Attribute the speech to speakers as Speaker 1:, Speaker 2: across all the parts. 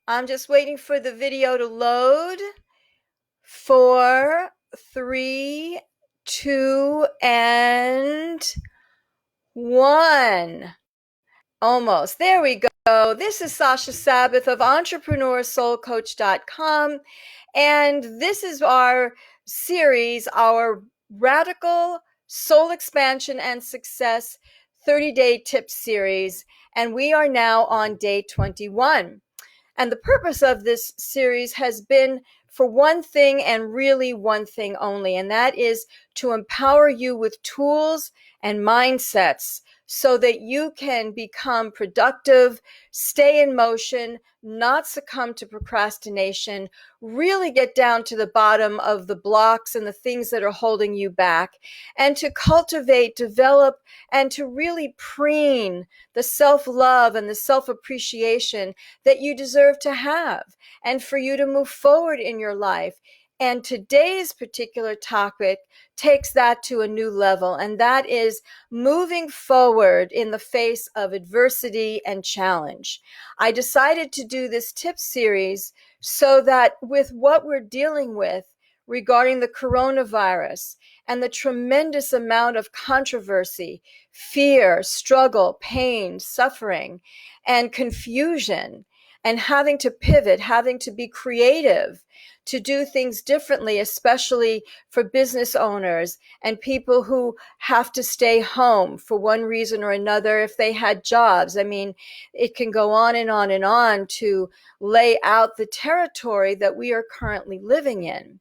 Speaker 1: I'm just waiting for the video to load. 4, 3, 2, and 1. Almost. There we go. This is Sasha Sabbath of EntrepreneurSoulCoach.com. And this is our series, our Radical Soul Expansion and Success 30-Day Tips series. And we are now on day 21. And the purpose of this series has been for one thing and really one thing only, and that is to empower you with tools and mindsets so that you can become productive, stay in motion, not succumb to procrastination, really get down to the bottom of the blocks and the things that are holding you back, and to cultivate, develop, and to really preen the self-love and the self-appreciation that you deserve to have, and for you to move forward in your life. And today's particular topic takes that to a new level, and that is moving forward in the face of adversity and challenge. I decided to do this tip series so that with what we're dealing with regarding the coronavirus and the tremendous amount of controversy, fear, struggle, pain, suffering, and confusion, and having to pivot, having to be creative, to do things differently, especially for business owners and people who have to stay home for one reason or another if they had jobs. I mean, it can go on and on and on to lay out the territory that we are currently living in.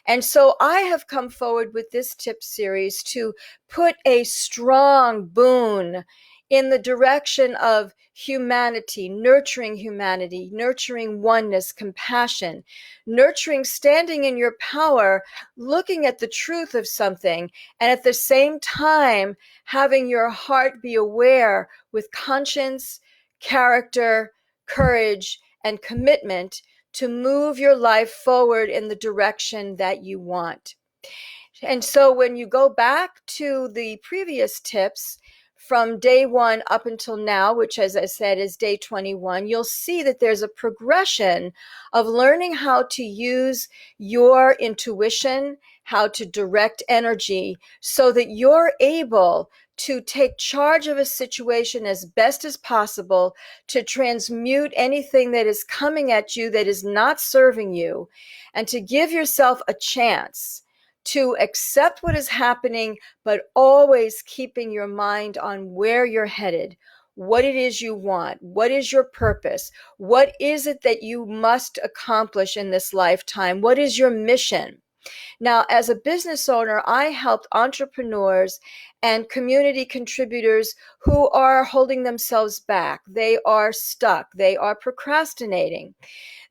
Speaker 1: And so I have come forward with this tip series to put a strong boon in the direction of humanity, nurturing oneness, compassion, nurturing standing in your power, looking at the truth of something, and at the same time having your heart be aware with conscience, character, courage, and commitment to move your life forward in the direction that you want. And so when you go back to the previous tips from day 1 up until now, which, as I said, is day 21, you'll see that there's a progression of learning how to use your intuition, how to direct energy so that you're able to take charge of a situation as best as possible, to transmute anything that is coming at you that is not serving you, and to give yourself a chance to accept what is happening, but always keeping your mind on where you're headed, what it is you want, what is your purpose, what is it that you must accomplish in this lifetime, what is your mission. Now, as a business owner, I helped entrepreneurs and community contributors who are holding themselves back. They are stuck. They are procrastinating.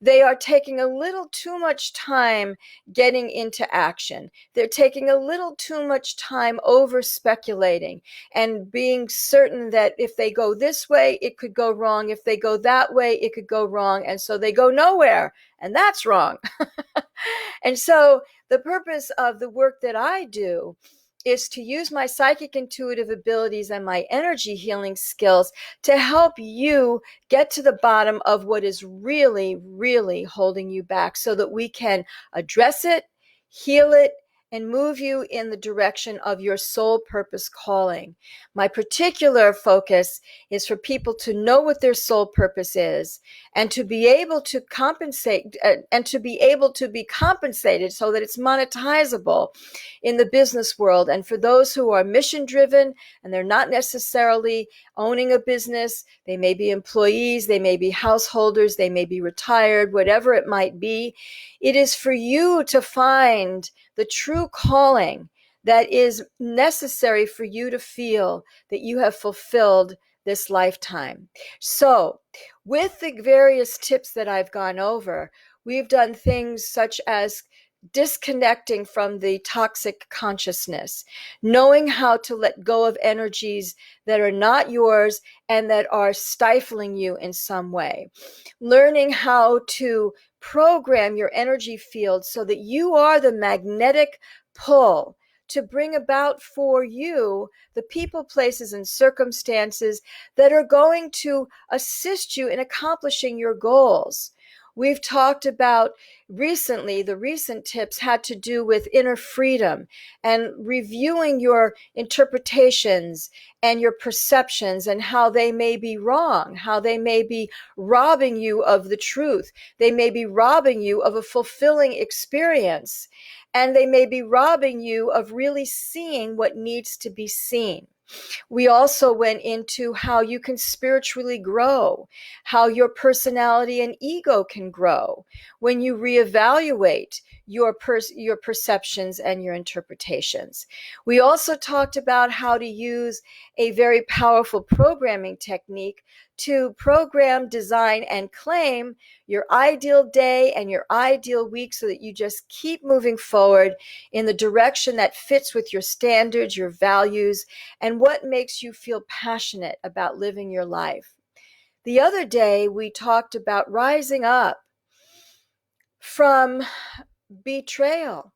Speaker 1: They are taking a little too much time getting into action. They're taking a little too much time over speculating and being certain that if they go this way, it could go wrong. If they go that way, it could go wrong. And so they go nowhere. And that's wrong. And so the purpose of the work that I do is to use my psychic intuitive abilities and my energy healing skills to help you get to the bottom of what is really, really holding you back so that we can address it, heal it, and move you in the direction of your soul purpose calling. My particular focus is for people to know what their soul purpose is and to be able to compensate and to be able to be compensated so that it's monetizable in the business world. And for those who are mission driven and they're not necessarily owning a business, they may be employees, they may be householders, they may be retired, whatever it might be, it is for you to find the true calling that is necessary for you to feel that you have fulfilled this lifetime. So, with the various tips that I've gone over, we've done things such as disconnecting from the toxic consciousness, knowing how to let go of energies that are not yours and that are stifling you in some way, learning how to program your energy field so that you are the magnetic pull to bring about for you the people, places, and circumstances that are going to assist you in accomplishing your goals. We've talked about recently, the recent tips had to do with inner freedom and reviewing your interpretations and your perceptions and how they may be wrong, how they may be robbing you of the truth. They may be robbing you of a fulfilling experience, and they may be robbing you of really seeing what needs to be seen. We also went into how you can spiritually grow, how your personality and ego can grow when you reevaluate your perceptions and your interpretations. We also talked about how to use a very powerful programming technique to program, design, and claim your ideal day and your ideal week so that you just keep moving forward in the direction that fits with your standards, your values, and what makes you feel passionate about living your life. The other day, we talked about rising up from betrayal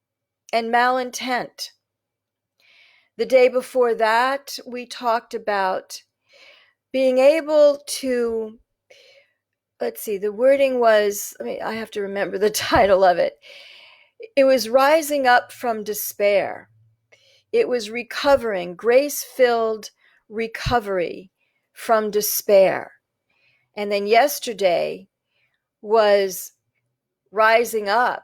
Speaker 1: and malintent. The day before that, we talked about being able to, let's see, the wording was, I have to remember the title of it. It was rising up from despair. It was recovering, grace-filled recovery from despair. And then yesterday was rising up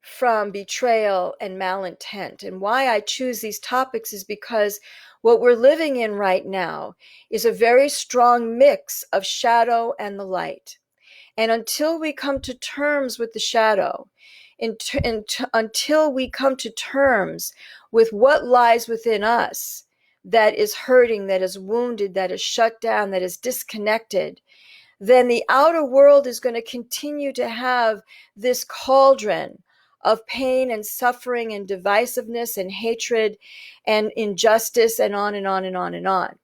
Speaker 1: from betrayal and malintent. And why I choose these topics is because what we're living in right now is a very strong mix of shadow and the light. And until we come to terms with the shadow, until we come to terms with what lies within us that is hurting, that is wounded, that is shut down, that is disconnected, then the outer world is going to continue to have this cauldron of pain and suffering and divisiveness and hatred and injustice and on and on and on and on.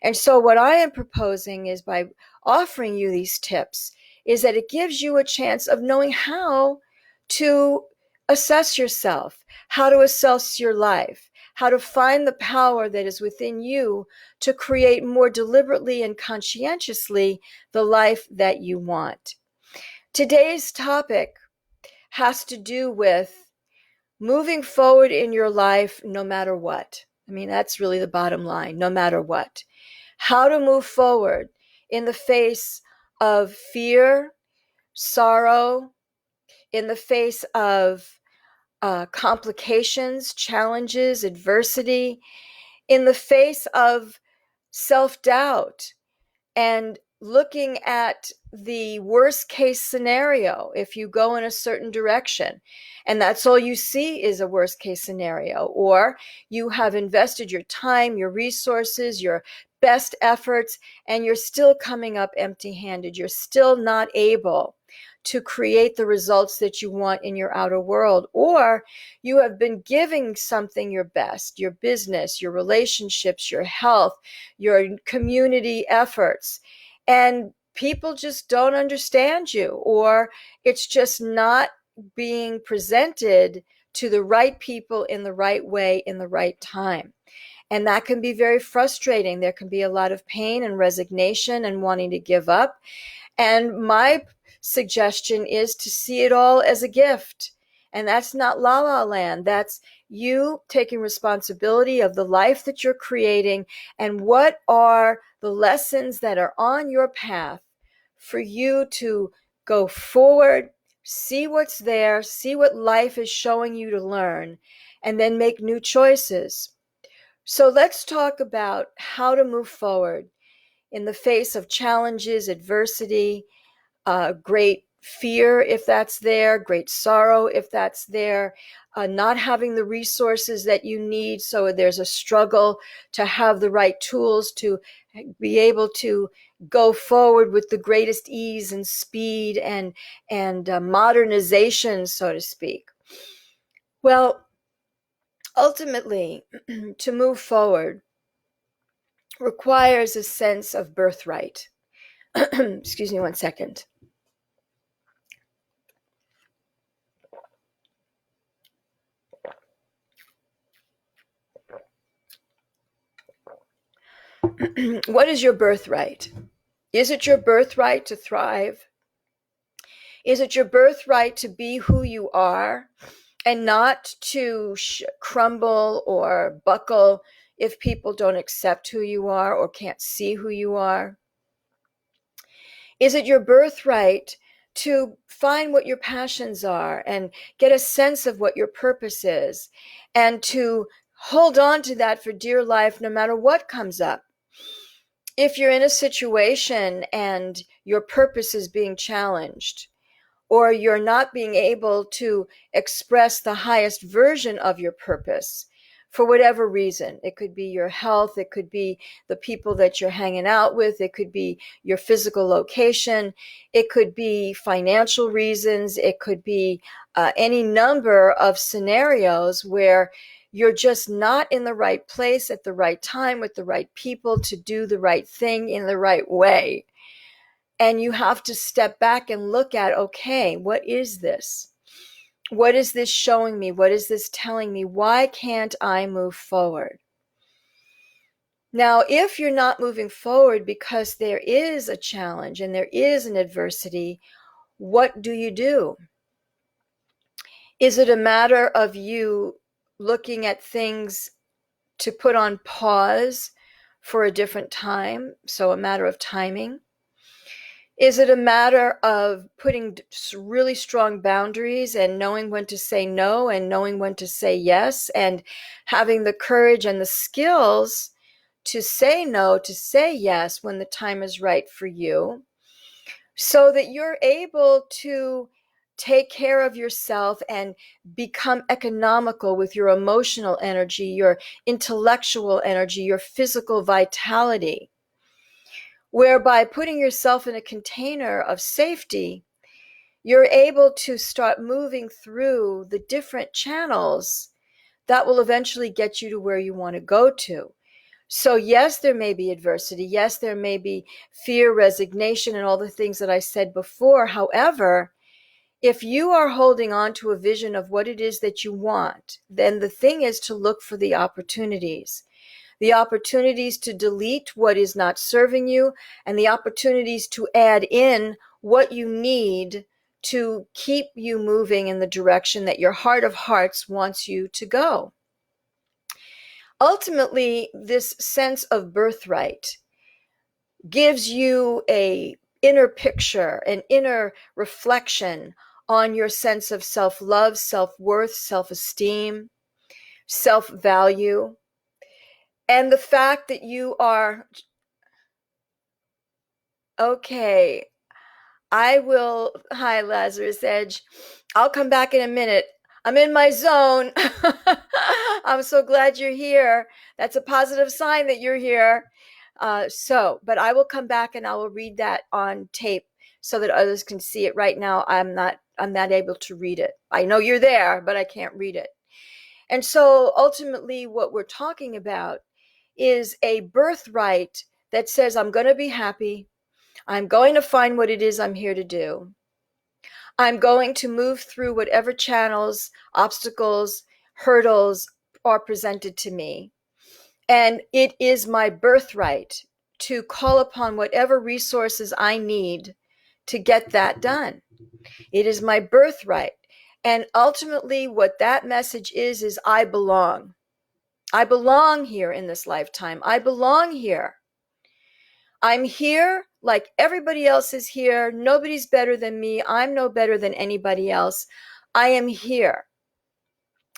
Speaker 1: And so what I am proposing is, by offering you these tips, is that it gives you a chance of knowing how to assess yourself, how to assess your life, how to find the power that is within you to create more deliberately and conscientiously the life that you want. Today's topic has to do with moving forward in your life no matter what. That's really the bottom line, no matter what. How to move forward in the face of fear, sorrow, in the face of complications, challenges, adversity, in the face of self-doubt, and looking at the worst case scenario if you go in a certain direction and that's all you see is a worst case scenario, or you have invested your time, your resources, your best efforts, and you're still coming up empty-handed. You're still not able to create the results that you want in your outer world, or you have been giving something your best, your business, your relationships, your health, your community efforts, and people just don't understand you, or it's just not being presented to the right people in the right way in the right time. And that can be very frustrating. There can be a lot of pain and resignation and wanting to give up. And my suggestion is to see it all as a gift. And that's not la la land. That's you taking responsibility of the life that you're creating, and what are the lessons that are on your path for you to go forward, see what's there, see what life is showing you to learn, and then make new choices. So let's talk about how to move forward in the face of challenges, adversity, great fear if that's there, great sorrow if that's there, not having the resources that you need. So there's a struggle to have the right tools to be able to go forward with the greatest ease and speed and modernization, so to speak. Well, ultimately, to move forward requires a sense of birthright. Excuse me one second. What is your birthright? Is it your birthright to thrive Is it your birthright to be who you are and not to crumble or buckle if people don't accept who you are or can't see who you are? Is it your birthright to find what your passions are and get a sense of what your purpose is and to hold on to that for dear life no matter what comes up? If you're in a situation and your purpose is being challenged, or you're not being able to express the highest version of your purpose for whatever reason. It could be your health, it could be the people that you're hanging out with, it could be your physical location, it could be financial reasons, it could be any number of scenarios where you're just not in the right place at the right time with the right people to do the right thing in the right way. And you have to step back and look at, okay, what is this? What is this showing me? What is this telling me? Why can't I move forward? Now, if you're not moving forward because there is a challenge and there is an adversity, what do you do? Is it a matter of you looking at things to put on pause for a different time? So a matter of timing? Is it a matter of putting really strong boundaries and knowing when to say no and knowing when to say yes and having the courage and the skills to say no, to say yes when the time is right for you, so that you're able to take care of yourself and become economical with your emotional energy, your intellectual energy, your physical vitality? Whereby putting yourself in a container of safety, you're able to start moving through the different channels that will eventually get you to where you want to go to. So yes, there may be adversity. Yes, there may be fear, resignation, and all the things that I said before. However, if you are holding on to a vision of what it is that you want, then the thing is to look for the opportunities to delete what is not serving you, and the opportunities to add in what you need to keep you moving in the direction that your heart of hearts wants you to go. Ultimately, this sense of birthright gives you a inner picture, an inner reflection on your sense of self-love, self-worth, self-esteem, self-value. And the fact that you are, okay, hi, Lazarus Edge. I'll come back in a minute. I'm in my zone. I'm so glad you're here. That's a positive sign that you're here. But I will come back and I will read that on tape so that others can see it. Right now, I'm not able to read it. I know you're there, but I can't read it. And so ultimately what we're talking about is a birthright that says, I'm going to be happy. I'm going to find what it is I'm here to do. I'm going to move through whatever channels, obstacles, hurdles are presented to me. And it is my birthright to call upon whatever resources I need to get that done. It is my birthright. And ultimately, what that message is I belong. I belong here in this lifetime. I belong here. I'm here like everybody else is here. Nobody's better than me. I'm no better than anybody else. I am here.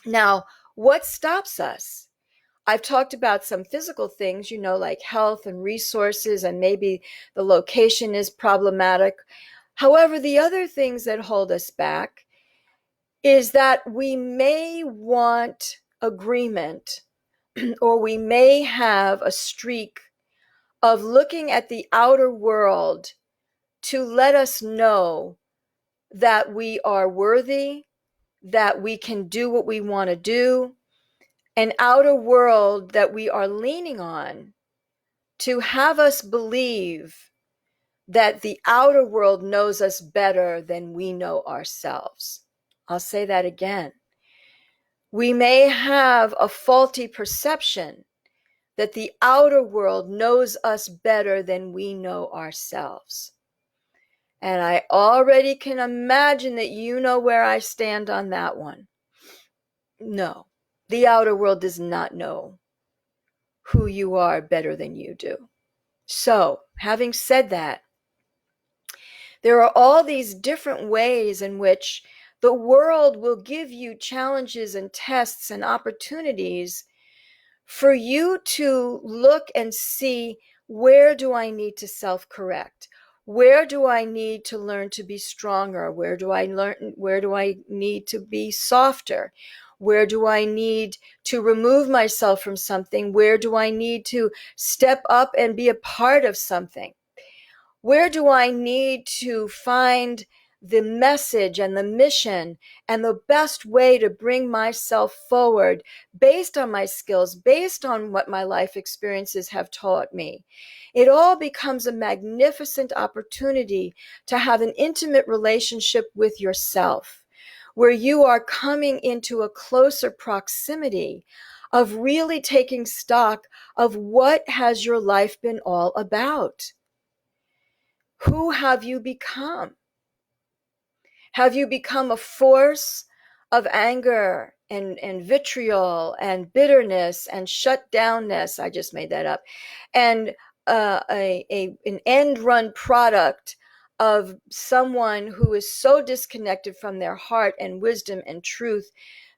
Speaker 1: Now, what stops us? I've talked about some physical things, like health and resources, and maybe the location is problematic. However, the other things that hold us back is that we may want agreement or we may have a streak of looking at the outer world to let us know that we are worthy, that we can do what we want to do, an outer world that we are leaning on to have us believe that the outer world knows us better than we know ourselves. I'll say that again. We may have a faulty perception that the outer world knows us better than we know ourselves. And I already can imagine that you know where I stand on that one. No, the outer world does not know who you are better than you do. So, having said that, there are all these different ways in which the world will give you challenges and tests and opportunities for you to look and see, where do I need to self-correct? Where do I need to learn to be stronger? Where do I need to be softer? Where do I need to remove myself from something? Where do I need to step up and be a part of something? Where do I need to find the message and the mission and the best way to bring myself forward based on my skills, based on what my life experiences have taught me? It all becomes a magnificent opportunity to have an intimate relationship with yourself, where you are coming into a closer proximity of really taking stock of what has your life been all about. Who have you become? Have you become a force of anger and vitriol and bitterness and shutdownness? I just made that up. And an end run product of someone who is so disconnected from their heart and wisdom and truth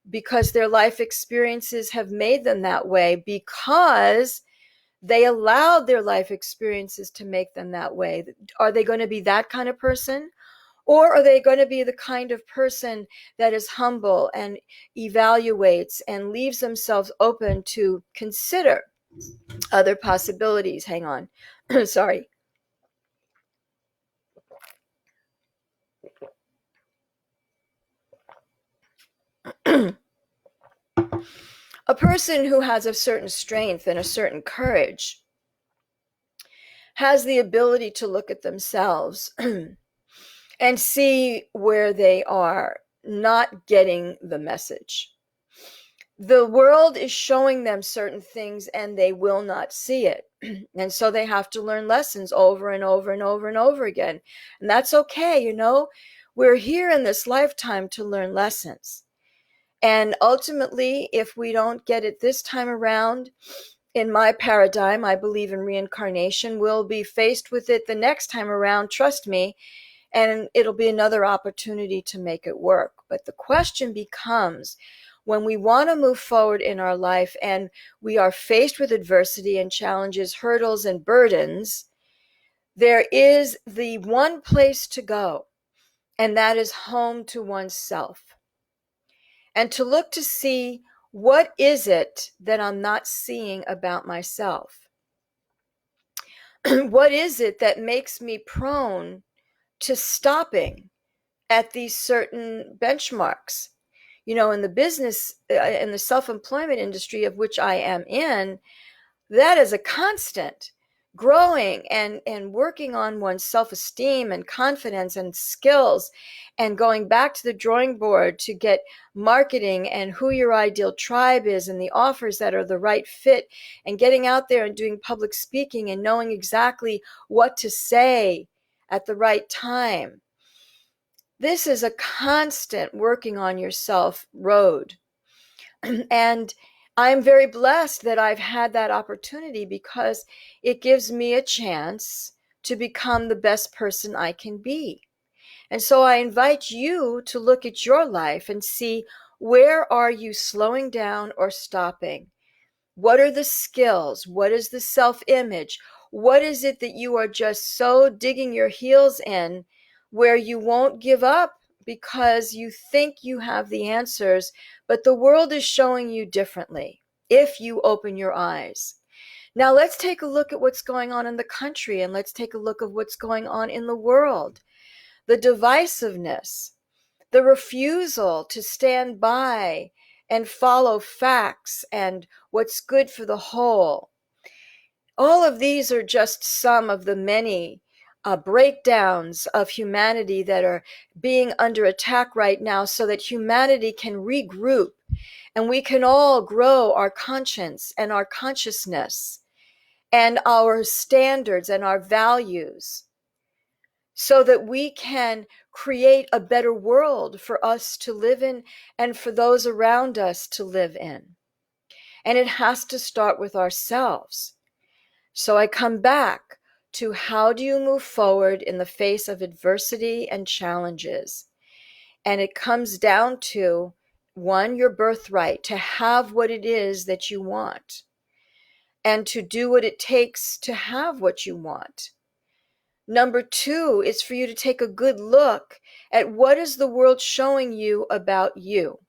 Speaker 1: because their life experiences have made them that way, because they allowed their life experiences to make them that way. Are they going to be that kind of person? Or are they going to be the kind of person that is humble and evaluates and leaves themselves open to consider other possibilities? Hang on. Sorry. A person who has a certain strength and a certain courage has the ability to look at themselves and see where they are not getting the message. The world is showing them certain things and they will not see it. And so they have to learn lessons over and over and over and over again. And that's okay, you know. We're here in this lifetime to learn lessons. And ultimately, if we don't get it this time around, in my paradigm, I believe in reincarnation. We'll be faced with it the next time around, trust me, and it'll be another opportunity to make it work. But the question becomes, when we want to move forward in our life and we are faced with adversity and challenges, hurdles and burdens, there is the one place to go, and that is home to oneself. And to look to see, what is it that I'm not seeing about myself? What is it that makes me prone to stopping at these certain benchmarks? You know, in the business, in the self-employment industry of which I am in, that is a constant growing and working on one's self-esteem and confidence and skills, and going back to the drawing board to get marketing and who your ideal tribe is and the offers that are the right fit, and getting out there and doing public speaking and knowing exactly what to say at the right time. This is a constant working on yourself road. And I'm very blessed that I've had that opportunity, because it gives me a chance to become the best person I can be. And so I invite you to look at your life and see, where are you slowing down or stopping? What are the skills? What is the self-image? What is it that you are just so digging your heels in, where you won't give up because you think you have the answers, but the world is showing you differently if you open your eyes? Now let's take a look at what's going on in the country, and let's take a look at what's going on in the world. The divisiveness, the refusal to stand by and follow facts and what's good for the whole. All of these are just some of the many breakdowns of humanity that are being under attack right now, so that humanity can regroup and we can all grow our conscience and our consciousness and our standards and our values. so that we can create a better world for us to live in and for those around us to live in. And it has to start with ourselves. So I come back to, how do you move forward in the face of adversity and challenges? And it comes down to, one, your birthright, to have what it is that you want and to do what it takes to have what you want. Number two is for you to take a good look at, what is the world showing you about you?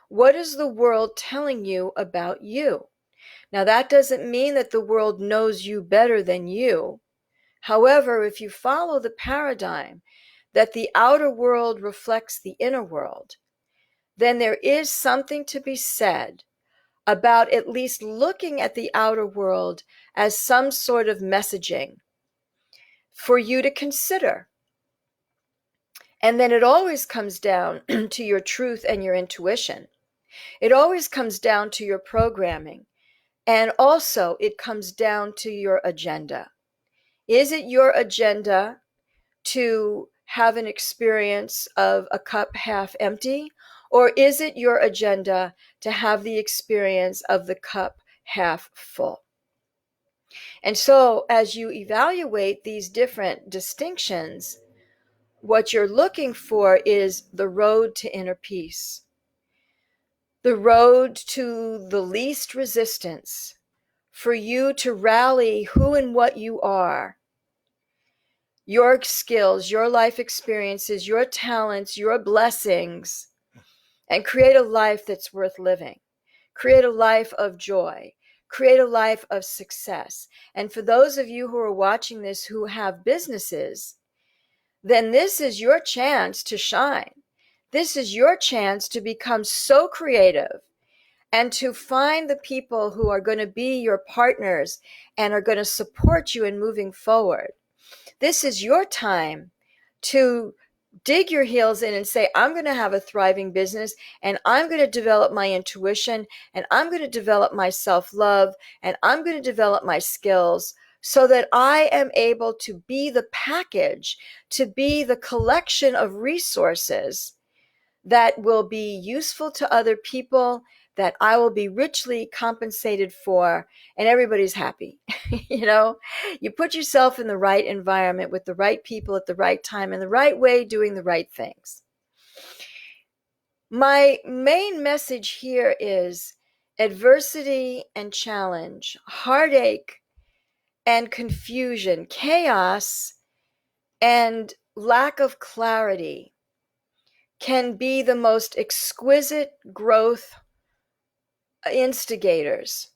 Speaker 1: What is the world telling you about you? Now, that doesn't mean that the world knows you better than you. However, if you follow the paradigm that the outer world reflects the inner world, then there is something to be said about at least looking at the outer world as some sort of messaging for you to consider. And then it always comes down to your truth and your intuition. It always comes down to your programming. And also it comes down to your agenda. Is it your agenda to have an experience of a cup half empty? Or is it your agenda to have the experience of the cup half full? And so as you evaluate these different distinctions, what you're looking for is the road to inner peace, the road to the least resistance, for you to rally who and what you are, your skills, your life experiences, your talents, your blessings, and create a life that's worth living. Create a life of joy. Create a life of success. And for those of you who are watching this who have businesses, then this is your chance to shine. This is your chance to become so creative and to find the people who are going to be your partners and are going to support you in moving forward. This is your time to dig your heels in and say, I'm going to have a thriving business, and I'm going to develop my intuition, and I'm going to develop my self-love, and I'm going to develop my skills so that I am able to be the package, to be the collection of resources that will be useful to other people, that I will be richly compensated for, and everybody's happy. You put yourself in the right environment with the right people at the right time in the right way, doing the right things. My main message here is adversity and challenge, heartache and confusion, chaos and lack of clarity can be the most exquisite growth instigators,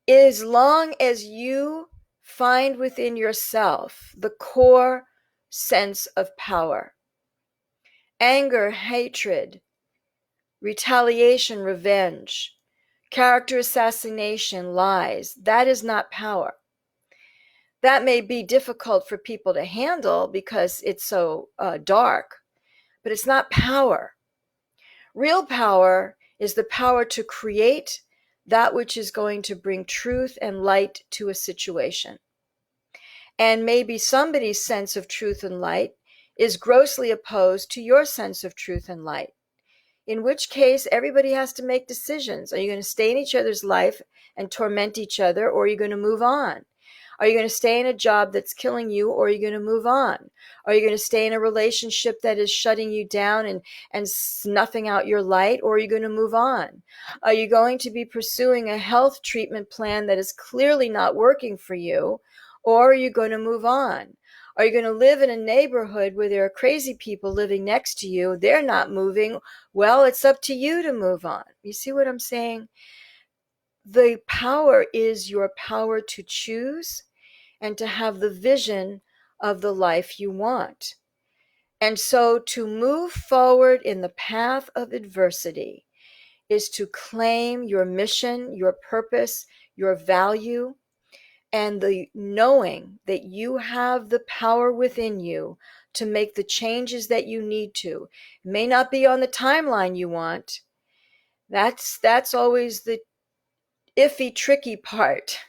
Speaker 1: as long as you find within yourself the core sense of power. Anger, hatred, retaliation, revenge, character assassination, lies, that is not power. That may be difficult for people to handle because it's so dark, but it's not power. Real power is the power to create that which is going to bring truth and light to a situation. And maybe somebody's sense of truth and light is grossly opposed to your sense of truth and light, in which case everybody has to make decisions. Are you going to stay in each other's life and torment each other, or are you going to move on? Are you going to stay in a job that's killing you, or are you going to move on? Are you going to stay in a relationship that is shutting you down and snuffing out your light, or are you going to move on? Are you going to be pursuing a health treatment plan that is clearly not working for you, or are you going to move on? Are you going to live in a neighborhood where there are crazy people living next to you? They're not moving. Well, it's up to you to move on. You see what I'm saying? The power is your power to choose and to have the vision of the life you want. And so to move forward in the path of adversity is to claim your mission, your purpose, your value, and the knowing that you have the power within you to make the changes that you need to. It may not be on the timeline you want. That's always the iffy, tricky part,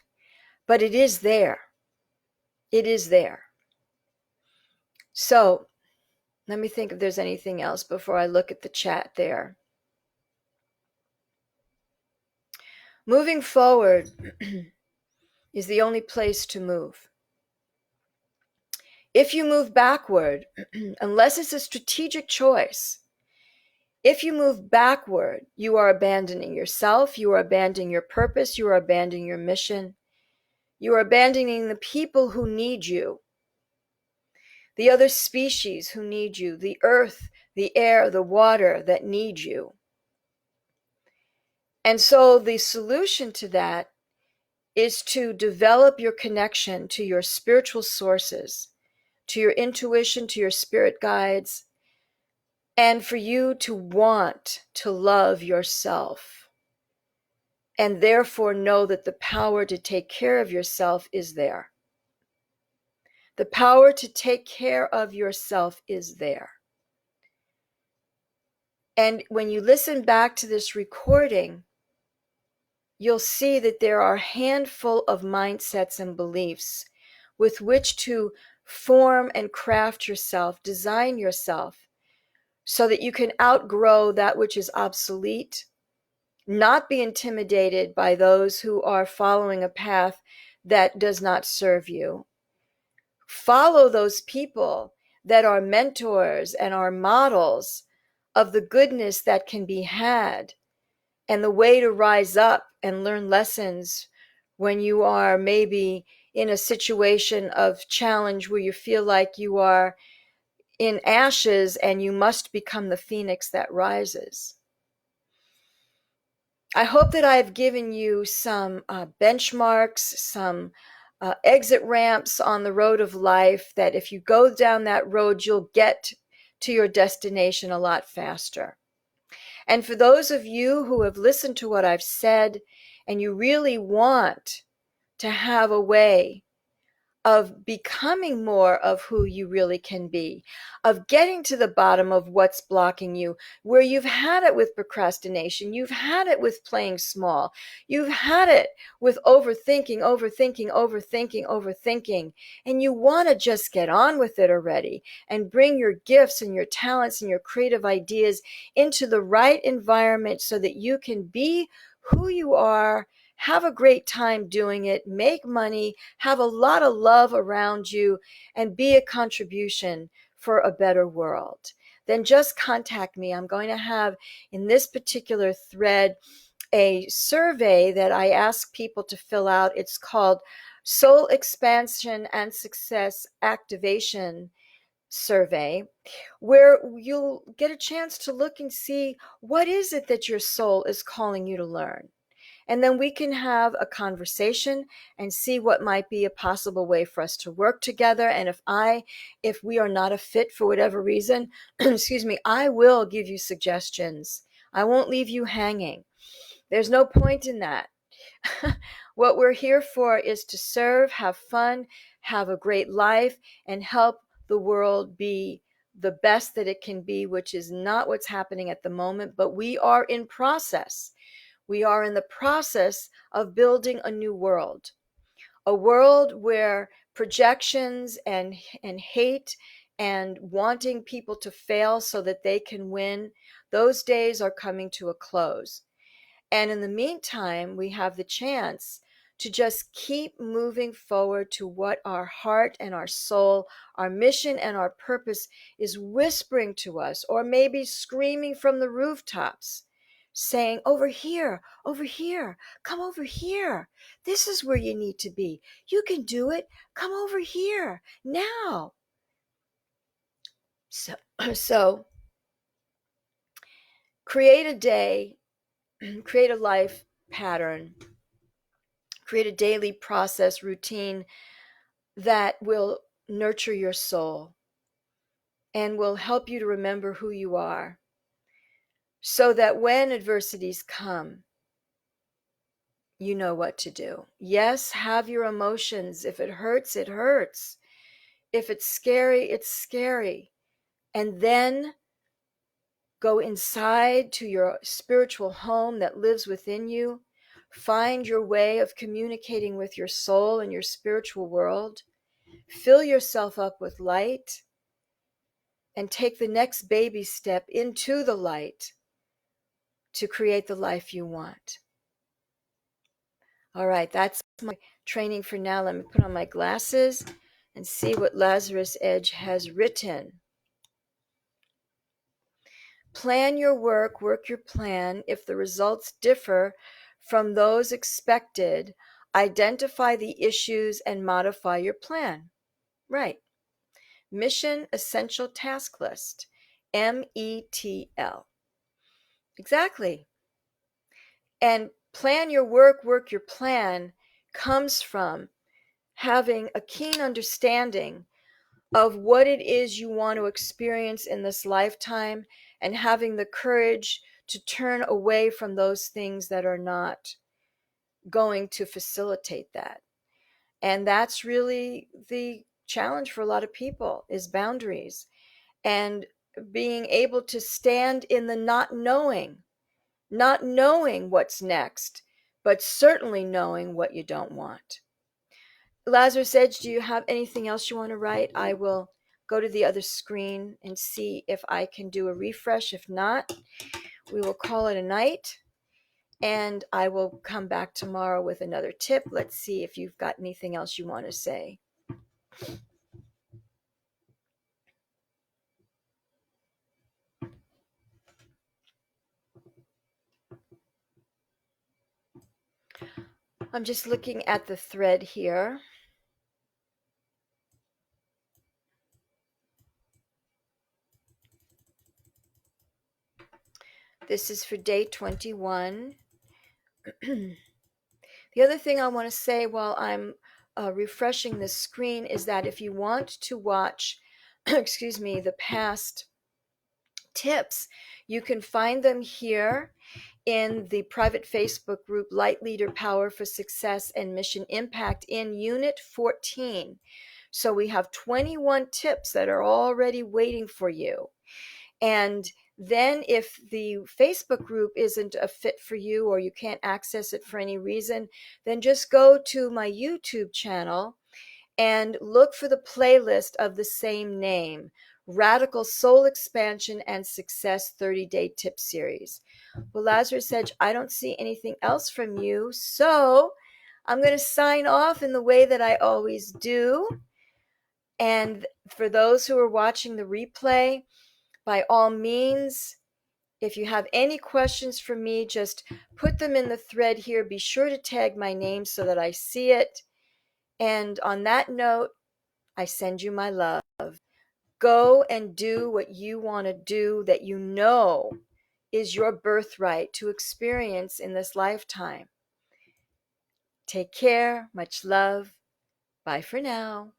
Speaker 1: but it is there. It is there. So let me think if there's anything else before I look at the chat there. Moving forward is the only place to move. If you move backward, unless it's a strategic choice, if you move backward, you are abandoning yourself, you are abandoning your purpose, you are abandoning your mission, you are abandoning the people who need you, the other species who need you, the earth, the air, the water that need you. And so the solution to that is to develop your connection to your spiritual sources, to your intuition, to your spirit guides, and for you to want to love yourself, and therefore know that the power to take care of yourself is there. The power to take care of yourself is there. And when you listen back to this recording, you'll see that there are a handful of mindsets and beliefs with which to form and craft yourself, design yourself, so that you can outgrow that which is obsolete, not be intimidated by those who are following a path that does not serve you. Follow those people that are mentors and are models of the goodness that can be had, and the way to rise up and learn lessons when you are maybe in a situation of challenge where you feel like you are in ashes and you must become the phoenix that rises. I hope that I've given you some benchmarks, some exit ramps on the road of life, that if you go down that road, you'll get to your destination a lot faster. And for those of you who have listened to what I've said and you really want to have a way of becoming more of who you really can be, of getting to the bottom of what's blocking you, where you've had it with procrastination, you've had it with playing small, you've had it with overthinking, and you want to just get on with it already and bring your gifts and your talents and your creative ideas into the right environment so that you can be who you are, have a great time doing it, make money, have a lot of love around you, and be a contribution for a better world, then just contact me. I'm going to have in this particular thread a survey that I ask people to fill out. It's called Soul Expansion and Success Activation Survey, where you'll get a chance to look and see what is it that your soul is calling you to learn. And then we can have a conversation and see what might be a possible way for us to work together. And if we are not a fit for whatever reason, excuse me, I will give you suggestions. I won't leave you hanging. There's no point in that. What we're here for is to serve, have fun, have a great life, and help the world be the best that it can be, which is not what's happening at the moment, but we are in process. We are in the process of building a new world, a world where projections and hate and wanting people to fail so that they can win, those days are coming to a close. And in the meantime, we have the chance to just keep moving forward to what our heart and our soul, our mission and our purpose is whispering to us, or maybe screaming from the rooftops, saying, over here, come over here. This is where you need to be. You can do it. Come over here now. So create a day, create a life pattern, create a daily process routine that will nurture your soul and will help you to remember who you are, so that when adversities come, you know what to do. Yes, have your emotions. If it hurts, it hurts. If it's scary, it's scary. And then go inside to your spiritual home that lives within you. Find your way of communicating with your soul and your spiritual world. Fill yourself up with light. and take the next baby step into the light to create the life you want. All right, that's my training for now. Let me put on my glasses and see what Lazarus Edge has written. Plan your work, work your plan. If the results differ from those expected, identify the issues and modify your plan. Right. Mission Essential Task List, METL. Exactly. And plan your work, work your plan comes from having a keen understanding of what it is you want to experience in this lifetime and having the courage to turn away from those things that are not going to facilitate that. And that's really the challenge for a lot of people, is boundaries and being able to stand in the not knowing what's next, but certainly knowing what you don't want. Lazarus Edge, do you have anything else you want to write? I will go to the other screen and see if I can do a refresh. If not, we will call it a night, and I will come back tomorrow with another tip. Let's see if you've got anything else you want to say. I'm just looking at the thread here. This is for day 21. The other thing I want to say while I'm refreshing this screen is that if you want to watch, excuse me, the past tips, you can find them here in the private Facebook group Light Leader Power for Success and Mission Impact in Unit 14. So we have 21 tips that are already waiting for you. And then if the Facebook group isn't a fit for you or you can't access it for any reason, then just go to my YouTube channel and look for the playlist of the same name, Radical Soul Expansion and Success 30-Day Tip Series. Well, Lazarus Edge, I don't see anything else from you, so I'm going to sign off in the way that I always do. And for those who are watching the replay, by all means, if you have any questions for me, just put them in the thread here. Be sure to tag my name so that I see it. And on that note, I send you my love. Go and do what you want to do that you know is your birthright to experience in this lifetime. Take care. Much love. Bye for now.